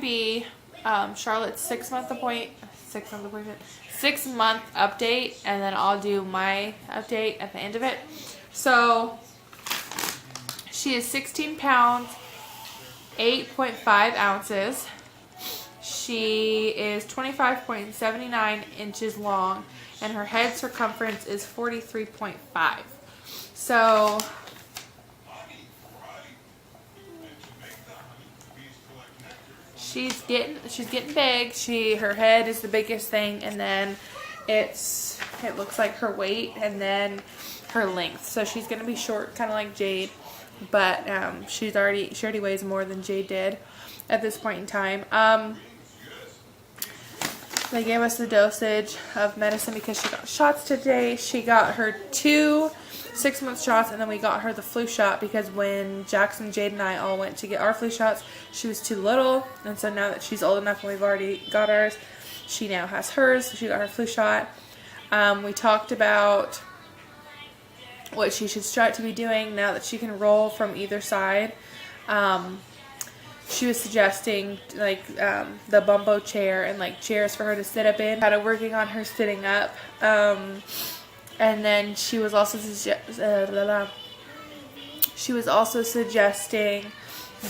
be Charlotte's 6-month appointment, 6-month update, and then I'll do my update at the end of it. So she is 16 pounds, 8.5 ounces. She is 25.79 inches long, and her head circumference is 43.5. So she's getting big. Her head is the biggest thing, and then it looks like her weight, and then her length. So she's gonna be short, kind of like Jade, but she already weighs more than Jade did at this point in time. They gave us the dosage of medicine because she got shots today. She got her 2 6-month shots, and then we got her the flu shot because when Jackson, Jade, and I all went to get our flu shots, she was too little. And so now that she's old enough and we've already got ours, she now has hers. So she got her flu shot. We talked about what she should start to be doing now that she can roll from either side. She was suggesting like the bumbo chair and like chairs for her to sit up in. Kind of working on her sitting up. And then she was also suggesting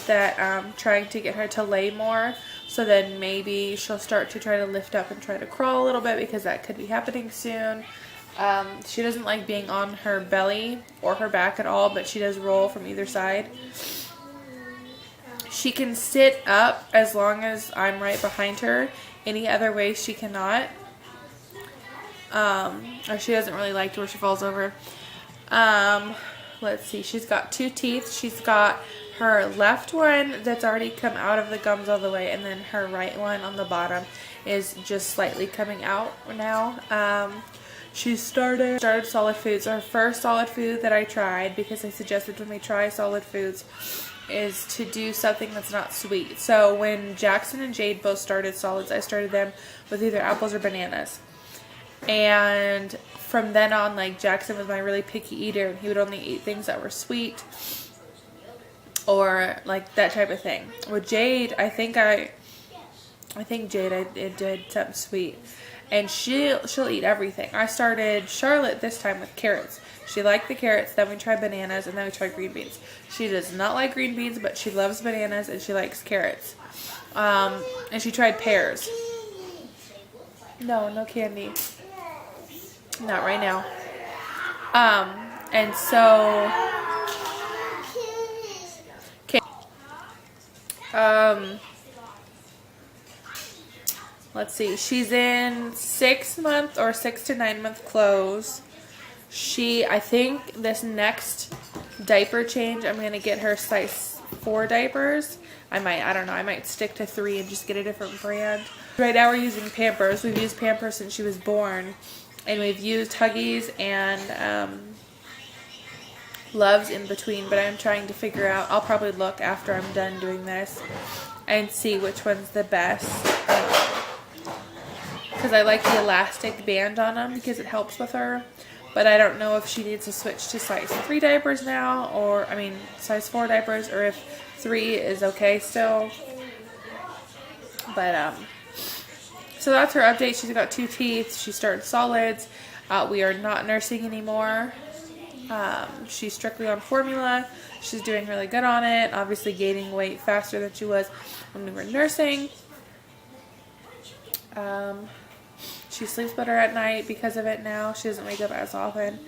that trying to get her to lay more, so then maybe she'll start to try to lift up and try to crawl a little bit, because that could be happening soon. She doesn't like being on her belly or her back at all, but she does roll from either side. She can sit up as long as I'm right behind her. Any other way she cannot. Or she doesn't really like to where she falls over. Let's see. She's got 2 teeth. She's got her left one that's already come out of the gums all the way, and then her right one on the bottom is just slightly coming out now. She started solid foods. Her first solid food that I tried, because I suggested when we try solid foods, is to do something that's not sweet. So when Jackson and Jade both started solids, I started them with either apples or bananas. And from then on, like, Jackson was my really picky eater, and he would only eat things that were sweet or like that type of thing. With Jade, I think Jade I did something sweet, and she'll eat everything. I started Charlotte this time with carrots. She liked the carrots, then we tried bananas, and then we tried green beans. She does not like green beans, but she loves bananas and she likes carrots. And she tried pears. No candy. Not right now. And so, okay. Let's see. She's in 6-month or 6 to 9-month clothes. I think this next diaper change, I'm going to get her size 4 diapers. I don't know. I might stick to 3 and just get a different brand. Right now we're using Pampers. We've used Pampers since she was born. And we've used Huggies and Loves in between. But I'm trying to figure out, I'll probably look after I'm done doing this and see which one's the best. Because I like the elastic band on them because it helps with her. But I don't know if she needs to switch to size 3 diapers now, or, size 4 diapers, or if 3 is okay still. But, so that's her update. She's got 2 teeth. She started solids. We are not nursing anymore. She's strictly on formula. She's doing really good on it. Obviously gaining weight faster than she was when we were nursing. She sleeps better at night because of it now. She doesn't wake up as often.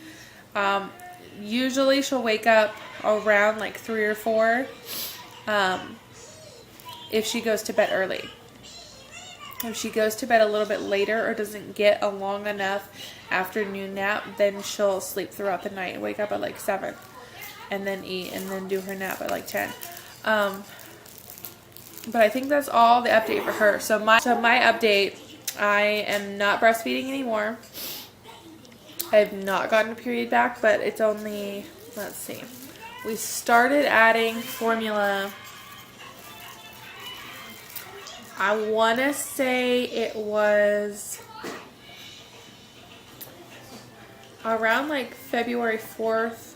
Usually she'll wake up around like 3 or 4 if she goes to bed early. If she goes to bed a little bit later or doesn't get a long enough afternoon nap, then she'll sleep throughout the night and wake up at like 7 and then eat and then do her nap at like 10. But I think that's all the update for her. So my update, I am not breastfeeding anymore. I have not gotten a period back, but it's only, let's see. We started adding formula, I want to say it was around like February 4th,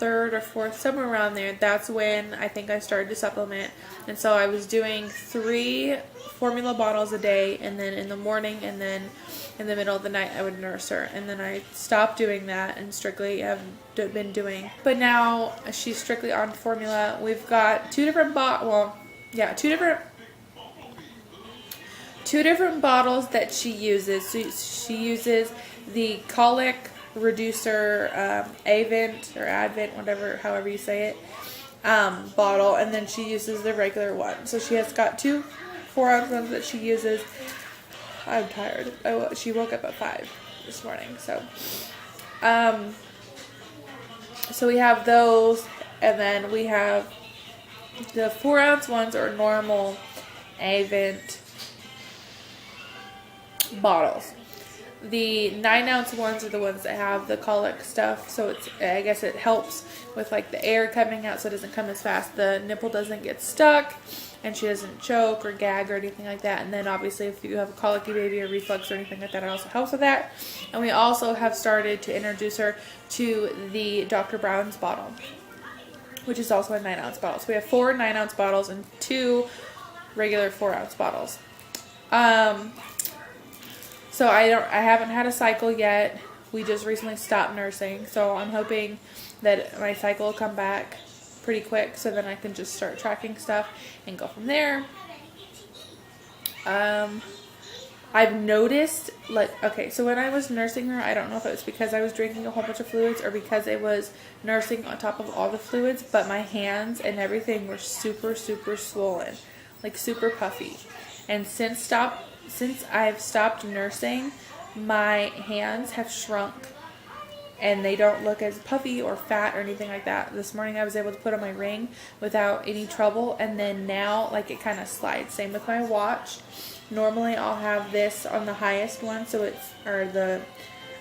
3rd or 4th, somewhere around there, that's when I think I started to supplement. And so I was doing 3 formula bottles a day, and then in the morning and then in the middle of the night I would nurse her. And then I stopped doing that and strictly have been doing. But now she's strictly on formula. We've got 2 different two different bottles that she uses. So she uses the colic reducer Avent or Advent, however you say it, bottle, and then she uses the regular one. So she has got 2 4-ounce ones that she uses. I'm tired. She woke up at 5 this morning, so so we have those, and then we have the 4-ounce ones or normal Avent bottles. The 9-ounce ones are the ones that have the colic stuff, so I guess it helps with like the air coming out so it doesn't come as fast. The nipple doesn't get stuck and she doesn't choke or gag or anything like that. And then obviously if you have a colicky baby or reflux or anything like that, it also helps with that. And we also have started to introduce her to the Dr. Brown's bottle, which is also a 9-ounce bottle. So we have 4 9-ounce bottles and 2 regular 4-ounce bottles. So I haven't had a cycle yet. We just recently stopped nursing, so I'm hoping that my cycle will come back pretty quick, so then I can just start tracking stuff and go from there. I've noticed, so when I was nursing her, I don't know if it was because I was drinking a whole bunch of fluids or because it was nursing on top of all the fluids, but my hands and everything were super, super swollen, like super puffy. And since I've stopped nursing, my hands have shrunk and they don't look as puffy or fat or anything like that. This morning I was able to put on my ring without any trouble, and then now like it kind of slides. Same with my watch. Normally I'll have this on the highest one, so it's, or the,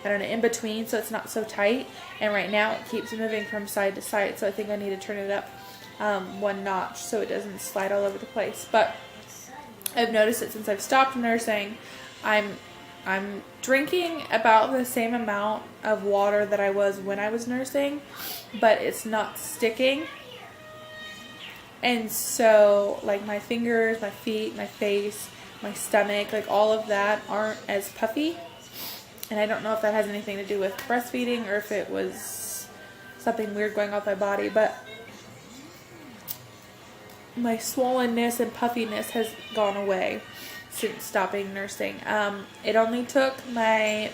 I don't know, in between, so it's not so tight. And right now it keeps moving from side to side, so I think I need to turn it up 1 notch so it doesn't slide all over the place. But I've noticed that since I've stopped nursing, I'm drinking about the same amount of water that I was when I was nursing, but it's not sticking. And so like my fingers, my feet, my face, my stomach, like all of that aren't as puffy. And I don't know if that has anything to do with breastfeeding or if it was something weird going on with my body, but my swollenness and puffiness has gone away since stopping nursing. It only took my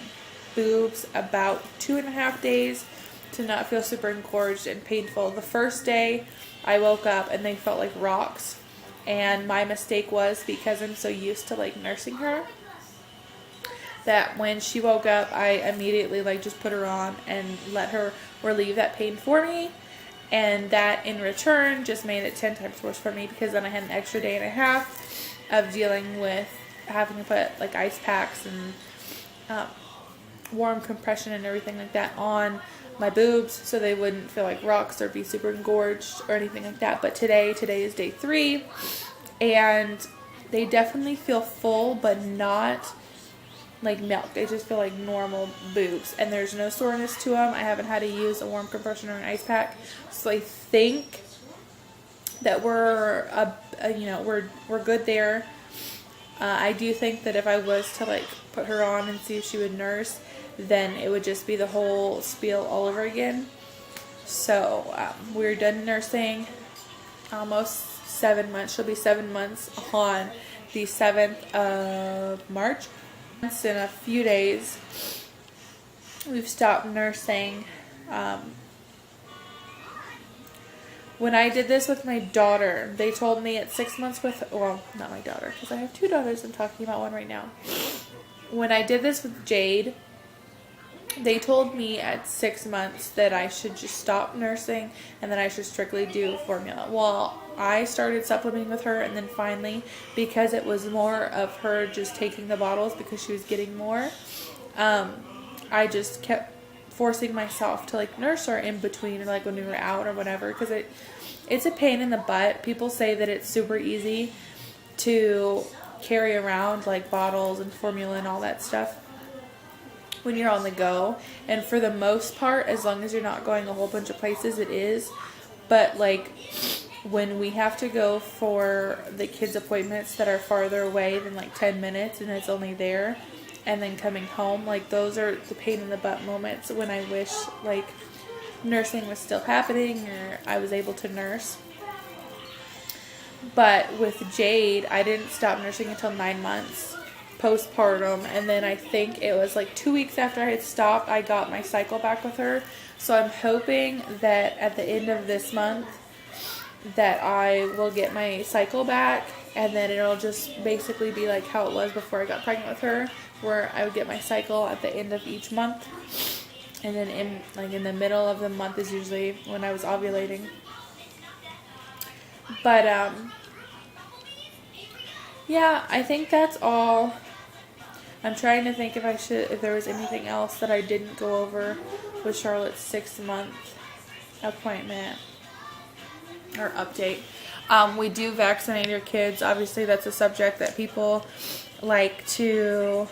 boobs about 2.5 days to not feel super engorged and painful. The first day I woke up and they felt like rocks, and my mistake was because I'm so used to like nursing her that when she woke up I immediately like just put her on and let her relieve that pain for me. And that in return just made it 10 times worse for me, because then I had an extra day and a half of dealing with having to put like ice packs and warm compression and everything like that on my boobs so they wouldn't feel like rocks or be super engorged or anything like that. But today is day 3, and they definitely feel full, but not like milk. They just feel like normal boobs, and there's no soreness to them. I haven't had to use a warm compression or an ice pack, so I think that we're good there. I do think that if I was to like put her on and see if she would nurse, then it would just be the whole spiel all over again. So we're done nursing almost 7 months. She'll be 7 months on the 7th of March. In a few days we've stopped nursing. When I did this with my daughter, they told me at 6 months well, not my daughter, because I have 2 daughters. I'm talking about one right now. When I did this with Jade, they told me at 6 months that I should just stop nursing and that I should strictly do formula. Well, I started supplementing with her, and then finally, because it was more of her just taking the bottles because she was getting more, I just kept forcing myself to like nurse her in between, or like when we were out or whatever, because it's a pain in the butt. People say that it's super easy to carry around like bottles and formula and all that stuff, when you're on the go. And for the most part, as long as you're not going a whole bunch of places, it is. But like when we have to go for the kids' appointments that are farther away than like 10 minutes and it's only there, and then coming home, like those are the pain in the butt moments when I wish like nursing was still happening or I was able to nurse. But with Jade, I didn't stop nursing until 9 months postpartum, and then I think it was like 2 weeks after I had stopped, I got my cycle back with her. So I'm hoping that at the end of this month that I will get my cycle back, and then it'll just basically be like how it was before I got pregnant with her, where I would get my cycle at the end of each month, and then in the middle of the month is usually when I was ovulating. But yeah, I think that's all. I'm trying to think if there was anything else that I didn't go over with Charlotte's 6-month appointment or update. We do vaccinate your kids. Obviously, that's a subject that people like to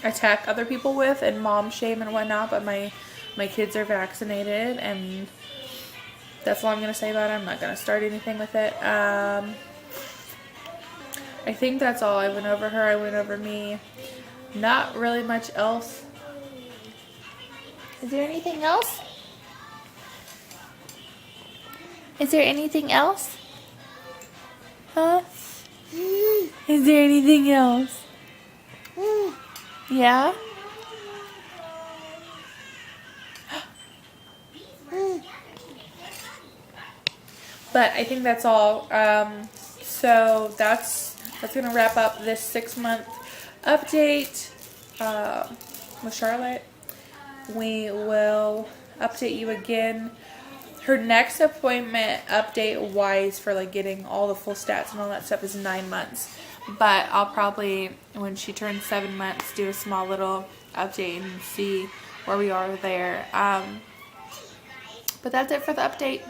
attack other people with and mom shame and whatnot. But my kids are vaccinated, and that's all I'm going to say about it. I'm not going to start anything with it. I think that's all. I went over her. I went over me. Not really much else. Is there anything else? Is there anything else? Huh? Is there anything else? Yeah? But I think that's all. So that's going to wrap up this 6-month update with Charlotte. We will update you again. Her next appointment update wise for like getting all the full stats and all that stuff is 9 months. But I'll probably, when she turns 7 months, do a small little update and see where we are there. But that's it for the update.